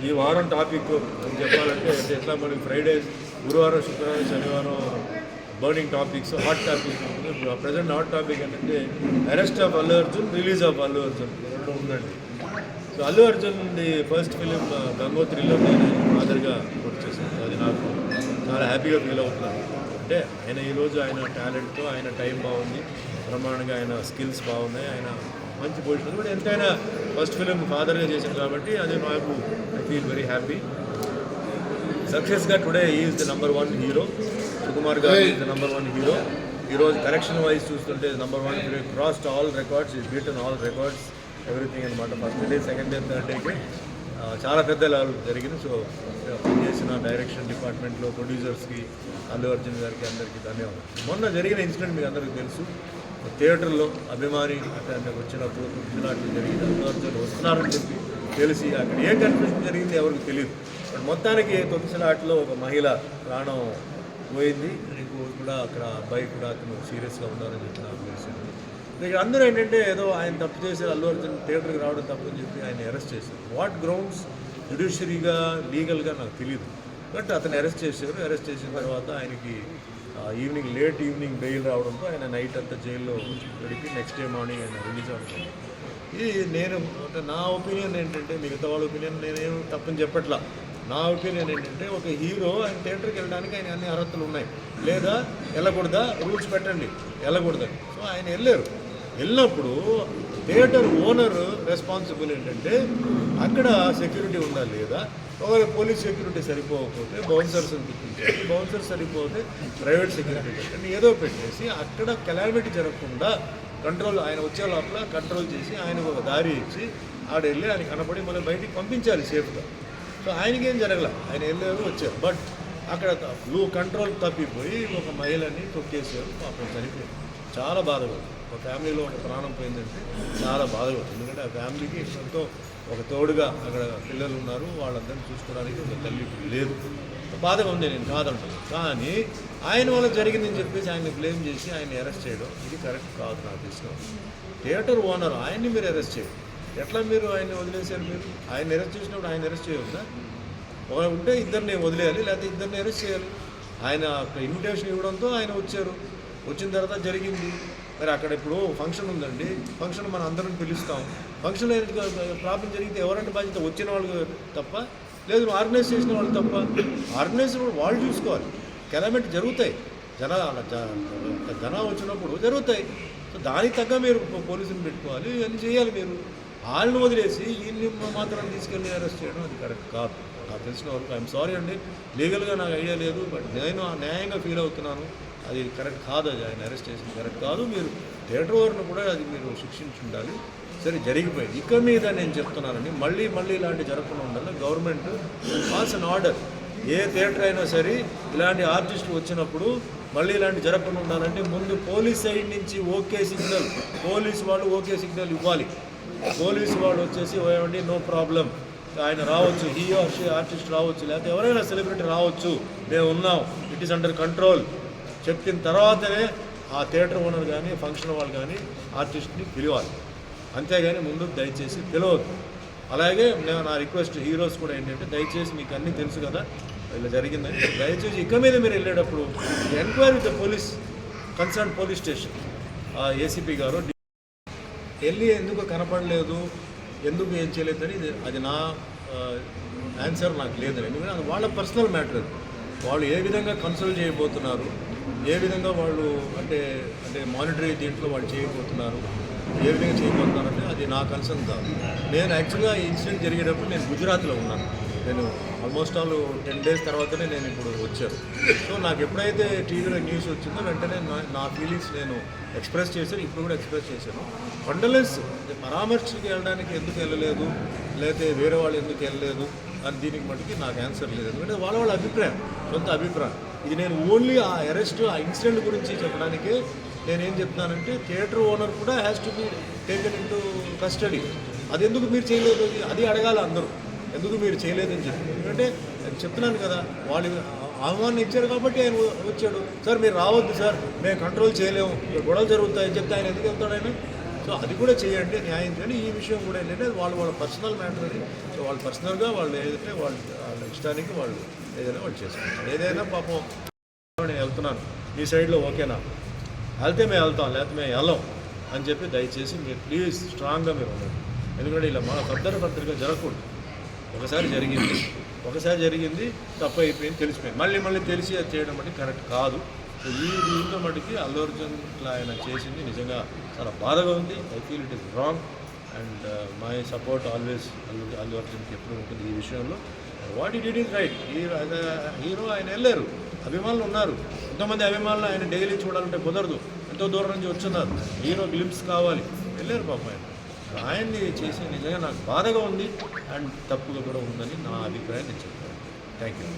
ఈ వారం టాపిక్ చెప్పాలంటే ఎట్లా మనకి ఫ్రైడేస్, గురువారం, శుక్రవారం, శనివారం burning topics, hot topics. Present hot topic ఏంటంటే arrest of Allu Arjun, release of Allu Arjun రెండు ఉందండి. So Allu Arjun first film గంగోత్రిలో నేను ఫాదర్గా వర్క్ చేశాను. అది నాకు చాలా హ్యాపీగా ఫీల్ అవుతున్నాను. అంటే ఆయన ఈరోజు ఆయన టాలెంట్తో ఆయన టైం బాగుంది, బ్రహ్మాండంగా ఆయన స్కిల్స్ బాగున్నాయి, ఆయన మంచి పొజిషన్. బట్ ఎంతైనా ఫస్ట్ ఫిలిం ఫాదర్గా చేశాను కాబట్టి అది నాకు ఐ ఫీల్ వెరీ హ్యాపీ. సక్సెస్గా today is the #1 hero. Sukumar garu is the #1 hero. ఈరోజు కరెక్షన్ వైజ్ చూస్తుంటే #1 hero. Crossed all records, is beaten all records, everything అనమాట. First day, second day, third డేకి చాలా పెద్ద లెవెల్ జరిగింది. సో చేసిన డైరెక్షన్ డిపార్ట్మెంట్లో ప్రొడ్యూసర్స్కి, అల్లు అర్జున్ గారికి అందరికీ ధన్యవాదాలు. మొన్న జరిగిన ఇన్సిడెంట్ మీకు అందరికీ తెలుసు. థియేటర్లో అభిమాని అంటే వచ్చినప్పుడు కూర్చున్నట్లు జరిగింది. అల్లు అర్జున్ వస్తున్నారని చెప్పి తెలిసి అక్కడ ఏ కన్ఫ్యూజన్ జరిగింది ఎవరికి తెలియదు. బట్ మొత్తానికి తొక్కిసలాటలో ఒక మహిళ ప్రాణం పోయింది. నీకు కూడా అక్కడ అబ్బాయి కూడా అతను సీరియస్గా ఉన్నారని చెప్పి నాకు తెలిసింది. ఇక్కడ అందరూ ఏంటంటే ఏదో ఆయన తప్పు చేశారు, అల్లు అర్జున్ థియేటర్కి రావడం తప్పు అని చెప్పి ఆయన అరెస్ట్ చేశారు. వాట్ గ్రౌండ్స్ జ్యుడిషియరీగా, లీగల్గా నాకు తెలియదు. బట్ అతను అరెస్ట్ చేశారు. అరెస్ట్ చేసిన తర్వాత ఆయనకి లేట్ ఈవినింగ్ బెయిల్ రావడంతో ఆయన నైట్ అంతా జైల్లో గడిపి నెక్స్ట్ డే మార్నింగ్ ఆయన రిలీజ్ అవుతుంది. ఇది నేను అంటే నా ఒపీనియన్ ఏంటంటే, మిగతా వాళ్ళ ఒపీనియన్ నేనేం తప్పని చెప్పట్లా. నా ఒపీనియన్ ఏంటంటే, ఒక హీరో ఆయన థియేటర్కి వెళ్ళడానికి ఆయన అన్ని అర్హతలు ఉన్నాయి. లేదా వెళ్ళకూడదా, రూల్స్ పెట్టండి, వెళ్ళకూడదని. సో ఆయన వెళ్ళినప్పుడు థియేటర్ ఓనర్ రెస్పాన్సిబుల్ ఏంటంటే అక్కడ సెక్యూరిటీ ఉండాలి. లేదా ఒకవేళ పోలీస్ సెక్యూరిటీ సరిపోకపోతే బౌన్సర్స్ని గుర్తించాలి. బౌన్సర్స్ సరిపోతే ప్రైవేట్ సెక్యూరిటీ పెట్టండి, ఏదో పెట్టేసి అక్కడ కెలామిటీ జరగకుండా కంట్రోల్, ఆయన వచ్చే లోపల కంట్రోల్ చేసి ఆయనకు ఒక దారి ఇచ్చి ఆడ వెళ్ళి ఆయన కనపడి మళ్ళీ బయటికి పంపించాలి సేఫ్గా. సో ఆయనకేం జరగల, ఆయన వెళ్ళారు వచ్చారు. బట్ అక్కడ కంట్రోల్ తప్పిపోయి ఒక మహిళని తొక్కేసారు, పాపం చనిపోయింది. చాలా బాధగా, ఒక ఫ్యామిలీలో ఒక ప్రాణం పోయిందంటే చాలా బాధగా. ఎందుకంటే ఆ ఫ్యామిలీకి ఎంతో ఒక తోడుగా అక్కడ పిల్లలు ఉన్నారు, వాళ్ళందరినీ చూసుకోవడానికి ఒక తల్లి లేదు. బాధగా ఉంది, నేను కాదంటాను. కానీ ఆయన వల్ల జరిగిందని చెప్పేసి ఆయన్ని బ్లేమ్ చేసి ఆయన్ని అరెస్ట్ చేయడం ఇది కరెక్ట్ కాదు నాకు తెలిసిన. థియేటర్ ఓనర్ ఆయన్ని మీరు అరెస్ట్ చేయడం ఎట్లా? మీరు ఆయన్ని వదిలేశారు. మీరు ఆయన అరెస్ట్ చేసినప్పుడు ఆయన అరెస్ట్ చేయవద్దా? ఉంటే ఇద్దరిని వదిలేయాలి, లేకపోతే ఇద్దరిని అరెస్ట్ చేయాలి. ఆయన అక్కడ ఇన్విటేషన్ ఇవ్వడంతో ఆయన వచ్చారు. వచ్చిన తర్వాత జరిగింది. మరి అక్కడ ఇప్పుడు ఫంక్షన్ ఉందండి, ఫంక్షన్ మనం అందరం పిలుస్తాం. ఫంక్షన్ ప్రాబ్లం జరిగితే ఎవరంటే బాధ్యత? వచ్చిన వాళ్ళు తప్ప, లేదు ఆర్గనైజ్ చేసిన వాళ్ళు తప్ప? ఆర్గనైజ్ వాళ్ళు చూసుకోవాలి. కెలామిటీ జరుగుతాయి, జనం వచ్చినప్పుడు జరుగుతాయి. సో దానికి తగ్గ మీరు పోలీసుని పెట్టుకోవాలి, ఇవన్నీ చేయాలి. మీరు వాళ్ళని వదిలేసి వీళ్ళని మాత్రం తీసుకెళ్ళి అరెస్ట్ చేయడం అది కరెక్ట్ కాదు. నాకు తెలిసిన వరకు ఐఎమ్ సారీ అండి, లీగల్గా నాకు ఐడియా లేదు. బట్ నేను న్యాయంగా ఫీల్ అవుతున్నాను. అది కరెక్ట్ కాదు, అది ఆయన అరెస్ట్ చేసింది కరెక్ట్ కాదు. మీరు థియేటర్ ఓనర్ను కూడా అది మీరు శిక్షించి ఉండాలి. సరే జరిగిపోయింది. ఇక మీద నేను చెప్తున్నానండి, మళ్ళీ ఇలాంటి జరగకుండా ఉండాలి. Government pass an order. A theatre అయినా సరే ఇలాంటి ఆర్టిస్టులు వచ్చినప్పుడు మళ్ళీ ఇలాంటి జరగకుండా ఉండాలంటే ముందు పోలీస్ సైడ్ నుంచి ఓకే సిగ్నల్, పోలీసు వాళ్ళు ఓకే సిగ్నల్ ఇవ్వాలి. పోలీసు వాళ్ళు వచ్చేసి ఏమండి నో ప్రాబ్లం, ఆయన రావచ్చు, హీ ఆర్ షీ ఆర్టిస్ట్ రావచ్చు, లేకపోతే ఎవరైనా సెలబ్రిటీ రావచ్చు, మేము ఉన్నాం, ఇట్ ఈస్ అండర్ కంట్రోల్ చెప్పిన తర్వాతనే ఆ థియేటర్ ఓనర్ కానీ ఫంక్షన్ వాళ్ళు కానీ ఆర్టిస్ట్ని పిలవాలి. అంతేగాని ముందు దయచేసి పిలవద్దు. అలాగే నేను నా రిక్వెస్ట్ హీరోస్ కూడా ఏంటంటే, దయచేసి మీకు అన్నీ తెలుసు కదా ఇలా జరిగిందని, దయచేసి ఇక మీద మీరు వెళ్ళేటప్పుడు enquiry the police, concern police station, ACP గారు వెళ్ళి ఎందుకు కనపడలేదు, ఎందుకు ఏం చేయలేదని అది నా ఆన్సర్ నాకు లేదని. ఎందుకంటే అది వాళ్ళ పర్సనల్ మ్యాటర్. వాళ్ళు ఏ విధంగా కన్సల్ట్ చేయబోతున్నారు, ఏ విధంగా వాళ్ళు అంటే మానిటరీ దీంట్లో వాళ్ళు చేయబోతున్నారు, ఏ విధంగా చేయబోతున్నారంటే అది నా కన్సర్న్ కాదు. నేను యాక్చువల్గా ఈ ఇన్సిడెంట్ జరిగేటప్పుడు నేను గుజరాత్లో ఉన్నాను. నేను ఆల్మోస్ట్ 10 days తర్వాతనే నేను ఇప్పుడు వచ్చాను. సో నాకు ఎప్పుడైతే టీవీలో న్యూస్ వచ్చిందో వెంటనే నా ఫీలింగ్స్ నేను ఎక్స్ప్రెస్ చేశాను, ఇప్పుడు కూడా ఎక్స్ప్రెస్ చేశాను. కండోలెన్స్ పరామర్శకి వెళ్ళడానికి ఎందుకు వెళ్ళలేదు, లేకపోతే వేరే వాళ్ళు ఎందుకు వెళ్ళలేదు అని దీనికి మటుకి నాకు ఆన్సర్ లేదు. ఎందుకంటే వాళ్ళ అభిప్రాయం, సొంత అభిప్రాయం. ఇది నేను ఓన్లీ ఆ అరెస్ట్, ఆ ఇన్సిడెంట్ గురించి చెప్పడానికే నేనేం చెప్తున్నానంటే, థియేటర్ ఓనర్ కూడా has to be taken in to custody. అది ఎందుకు మీరు చేయలేదు అది అడగాలి అందరూ, ఎందుకు మీరు చేయలేదని చెప్పి. ఎందుకంటే చెప్తున్నాను కదా, వాళ్ళు ఆహ్వానం ఇచ్చారు కాబట్టి ఆయన వచ్చాడు. సార్ మీరు రావద్దు సార్, మేము కంట్రోల్ చేయలేము, గొడవలు జరుగుతాయని చెప్తే ఆయన ఎందుకు వెళ్తాడు? ఆయన సో అది కూడా చేయండి, న్యాయం చేయండి. ఈ విషయం కూడా ఏంటంటే అది వాళ్ళ పర్సనల్ మ్యాటర్ అని. సో వాళ్ళు పర్సనల్గా వాళ్ళు ఏదైతే వాళ్ళ ఇష్టానికి వాళ్ళు ఏదైనా వాళ్ళు చేసుకుంటారు. ఏదైనా పాపం నేను వెళ్తున్నాను, మీ సైడ్లో ఓకేనా, వెళ్తే మేము వెళ్తాం, లేకపోతే మేము వెళ్ళాం అని చెప్పి దయచేసి మీరు ప్లీజ్ స్ట్రాంగ్గా మీరు ఉండండి. ఎందుకంటే ఇలా మన ఫర్దర్గా జరగకూడదు. ఒకసారి జరిగింది తప్పు అయిపోయింది, తెలిసిపోయింది, మళ్ళీ తెలిసి అది చేయడం అంటే కరెక్ట్ కాదు. సో ఈ దీంతో మటుకి అల్లు అర్జున్ ఇట్లా ఆయన చేసింది నిజంగా చాలా బాధగా ఉంది. I feel it is wrong and my support always Allu అర్జున్కి ఎప్పుడు ఉంటుంది ఈ విషయంలో. వాట్ ఈ డిడ్ ఈజ్ రైట్. హీరో ఆయన వెళ్ళారు, అభిమానులు ఉన్నారు, ఎంతోమంది అభిమానులు ఆయన డైలీ చూడాలంటే కుదరదు, ఎంతో దూరం నుంచి వచ్చున్నారు, హీరో గ్లింప్స్ కావాలి, వెళ్ళారు పాపం ఆయన. ఆయన్ని చేసి నిజంగా నాకు బాధగా ఉంది అండ్ తప్పుగా కూడా ఉందని నా అభిప్రాయం నేను చెప్తాను. Thank you.